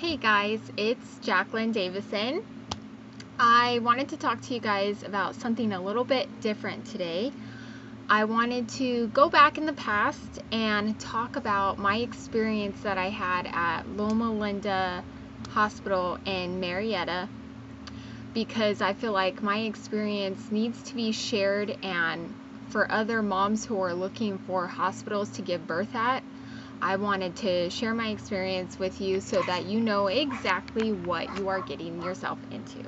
Hey guys, it's Jacqueline Davison. I wanted to talk to you guys about something a little bit different today. I wanted to go back in the past and talk about my experience that I had at Loma Hospital in Murrieta, because I feel like my experience needs to be shared, and for other moms who are looking for hospitals to give birth at, I wanted to share my experience with you so that you know exactly what you are getting yourself into.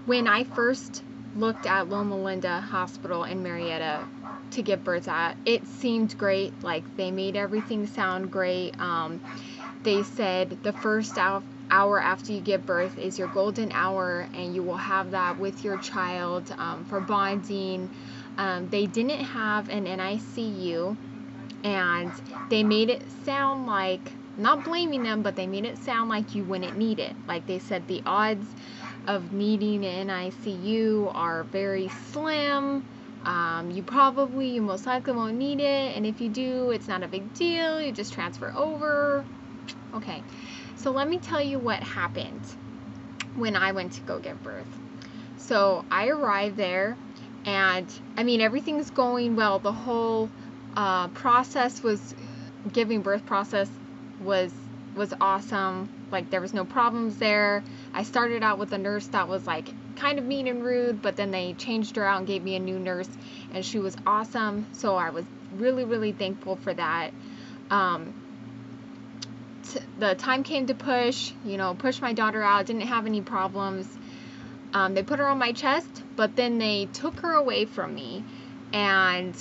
When I first looked at Loma Hospital in Murrieta to give birth at, it seemed great. Like, they made everything sound great. They said the first hour after you give birth is your golden hour, and you will have that with your child for bonding. They didn't have an NICU. And they made it sound like, not blaming them, but they made it sound like you wouldn't need it. Like, they said the odds of needing an NICU are very slim. You most likely won't need it. And if you do, it's not a big deal. You just transfer over. Okay, so let me tell you what happened when I went to go give birth. So I arrived there, and everything's going well. The whole giving birth process was awesome. Like, there was no problems there. I started out with a nurse that was like kind of mean and rude, but then they changed her out and gave me a new nurse, and she was awesome. So I was really thankful for that. The time came to push my daughter out. Didn't have any problems. They put her on my chest, but then they took her away from me, and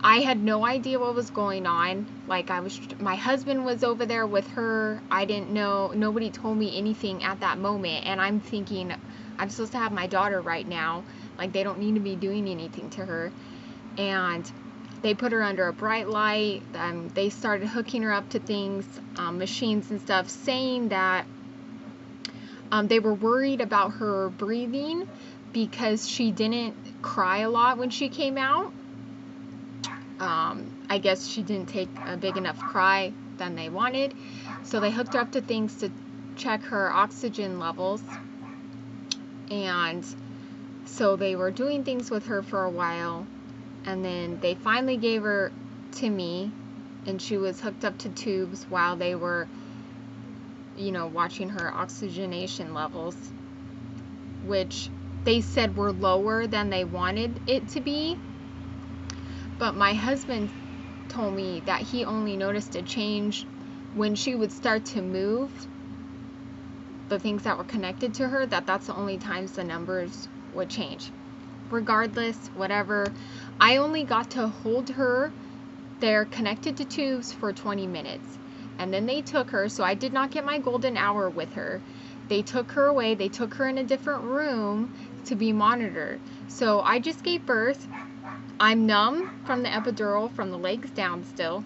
I had no idea what was going on. Like, my husband was over there with her. I didn't know. Nobody told me anything at that moment. And I'm thinking, I'm supposed to have my daughter right now. Like, they don't need to be doing anything to her. And they put her under a bright light. They started hooking her up to things, machines and stuff, saying that they were worried about her breathing because she didn't cry a lot when she came out. I guess she didn't take a big enough cry than they wanted. So they hooked her up to things to check her oxygen levels. And so they were doing things with her for a while. And then they finally gave her to me, and she was hooked up to tubes while they were, watching her oxygenation levels, which they said were lower than they wanted it to be. But my husband told me that he only noticed a change when she would start to move the things that were connected to her, that's the only times the numbers would change. Regardless, whatever, I only got to hold her there connected to tubes for 20 minutes. And then they took her, so I did not get my golden hour with her. They took her away. They took her in a different room to be monitored. So I just gave birth. I'm numb from the epidural from the legs down still,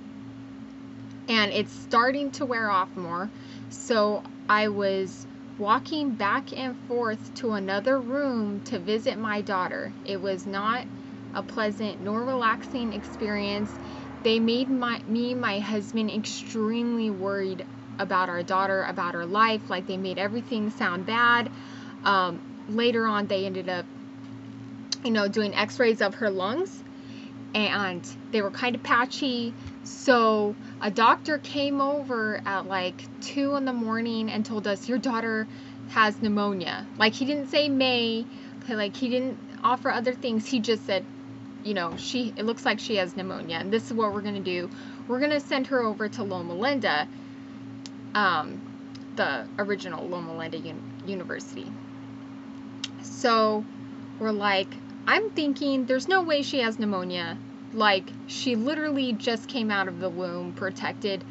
and it's starting to wear off more. So I was walking back and forth to another room to visit my daughter. It was not a pleasant nor relaxing experience. They made me and my husband extremely worried about our daughter, about her life. Like, they made everything sound bad. Later on, they ended up doing x-rays of her lungs, and they were kind of patchy. So a doctor came over at like 2 in the morning and told us, your daughter has pneumonia. Like, he didn't say may, like, he didn't offer other things. He just said, it looks like she has pneumonia, and this is what we're going to do. We're going to send her over to Loma, the original Loma University. So we're like, I'm thinking, there's no way she has pneumonia. Like, she literally just came out of the womb protected.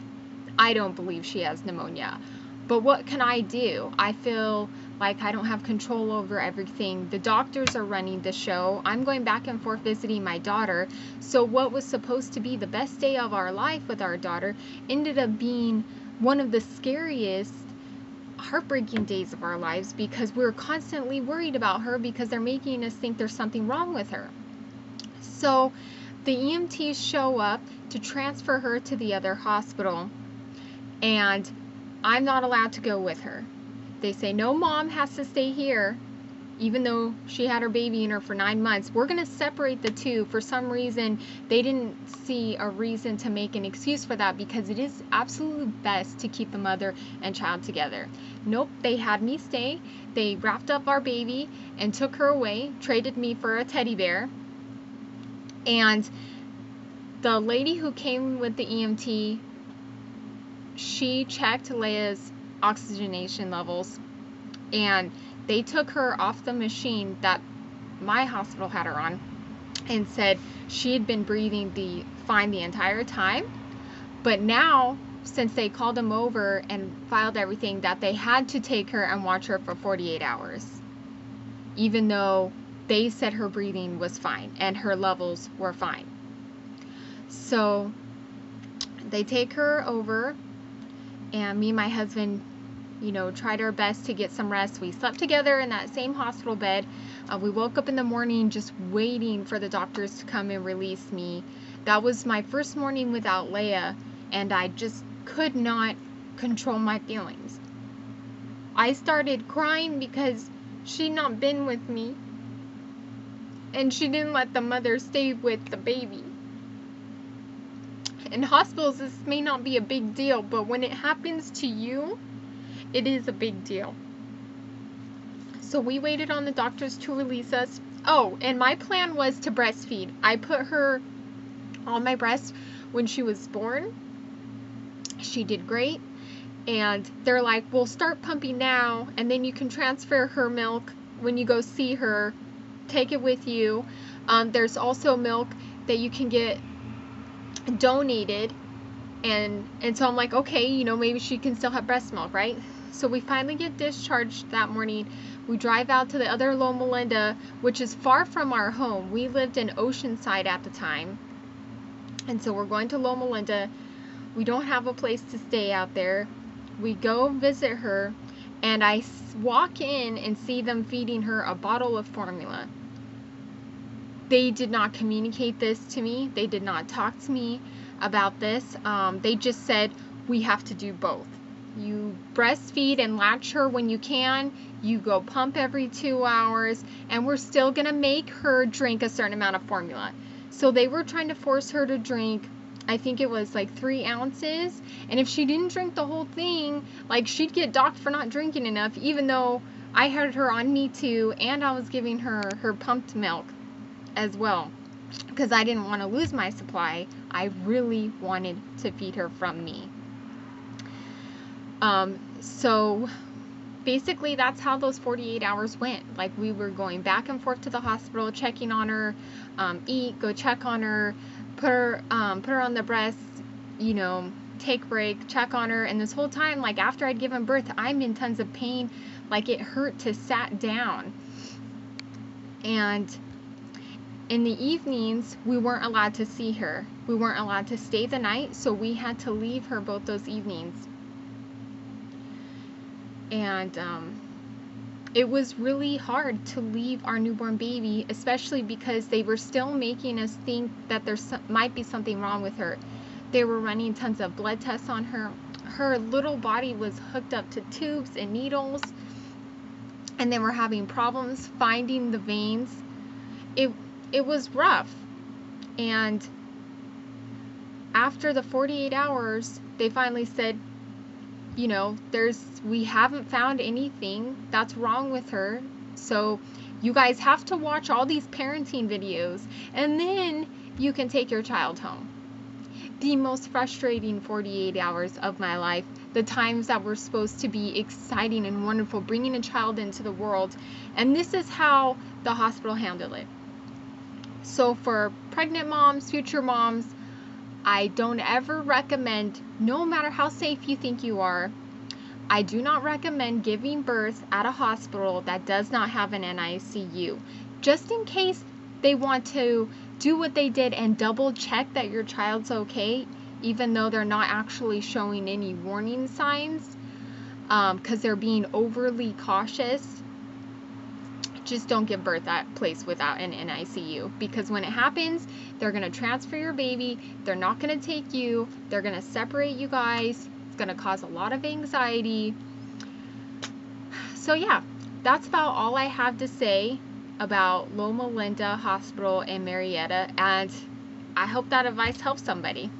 I don't believe she has pneumonia. But what can I do? I feel like I don't have control over everything. The doctors are running the show. I'm going back and forth visiting my daughter. So what was supposed to be the best day of our life with our daughter ended up being one of the scariest, heartbreaking days of our lives, because we're constantly worried about her because they're making us think there's something wrong with her. So the EMTs show up to transfer her to the other hospital, and I'm not allowed to go with her. They say, no, mom has to stay here, even though she had her baby in her for 9 months. We're going to separate the two. For some reason, they didn't see a reason to make an excuse for that, because it is absolutely best to keep the mother and child together. Nope, they had me stay. They wrapped up our baby and took her away, traded me for a teddy bear. And the lady who came with the EMT, she checked Leia's oxygenation levels, and they took her off the machine that my hospital had her on and said she had been breathing fine the entire time. But now, since they called them over and filed everything, that they had to take her and watch her for 48 hours, even though they said her breathing was fine and her levels were fine. So they take her over, and me and my husband, tried our best to get some rest. We slept together in that same hospital bed. We woke up in the morning just waiting for the doctors to come and release me. That was my first morning without Leia, and I just could not control my feelings. I started crying because she'd not been with me, and she didn't let the mother stay with the baby. In hospitals, this may not be a big deal, but when it happens to you, it is a big deal. So we waited on the doctors to release us. Oh, and my plan was to breastfeed. I put her on my breast when she was born. She did great. And they're like, we'll start pumping now, and then you can transfer her milk when you go see her. Take it with you. There's also milk that you can get donated. And so I'm like, okay, maybe she can still have breast milk, right? So we finally get discharged that morning. We drive out to the other Loma Linda, which is far from our home. We lived in Oceanside at the time. And so we're going to Loma Linda. We don't have a place to stay out there. We go visit her, and I walk in and see them feeding her a bottle of formula. They did not communicate this to me. They did not talk to me about this. They just said, we have to do both. You breastfeed and latch her when you can. You go pump every 2 hours, and we're still going to make her drink a certain amount of formula. So they were trying to force her to drink, I think it was like 3 ounces. And if she didn't drink the whole thing, she'd get docked for not drinking enough, even though I had her on me too, and I was giving her her pumped milk as well, because I didn't want to lose my supply. I really wanted to feed her from me. So basically that's how those 48 hours went. We were going back and forth to the hospital, checking on her, eat, go check on her, put her on the breast, take break, check on her. And this whole time, after I'd given birth, I'm in tons of pain. It hurt to sat down. And in the evenings, we weren't allowed to see her. We weren't allowed to stay the night, so we had to leave her both those evenings. And it was really hard to leave our newborn baby, especially because they were still making us think that there might be something wrong with her. They were running tons of blood tests on her. Her little body was hooked up to tubes and needles, and they were having problems finding the veins. It was rough. And after the 48 hours, they finally said, we haven't found anything that's wrong with her. So you guys have to watch all these parenting videos, and then you can take your child home. The most frustrating 48 hours of my life. The times that were supposed to be exciting and wonderful, bringing a child into the world. And this is how the hospital handled it. So for pregnant moms, future moms, I don't ever recommend, no matter how safe you think you are, I do not recommend giving birth at a hospital that does not have an NICU. Just in case they want to do what they did and double check that your child's okay, even though they're not actually showing any warning signs, because they're being overly cautious. Just don't give birth at a place without an NICU, because when it happens, they're going to transfer your baby. They're not going to take you. They're going to separate you guys, going to cause a lot of anxiety. So yeah, that's about all I have to say about Loma Linda Hospital in Murrieta, and I hope that advice helps somebody.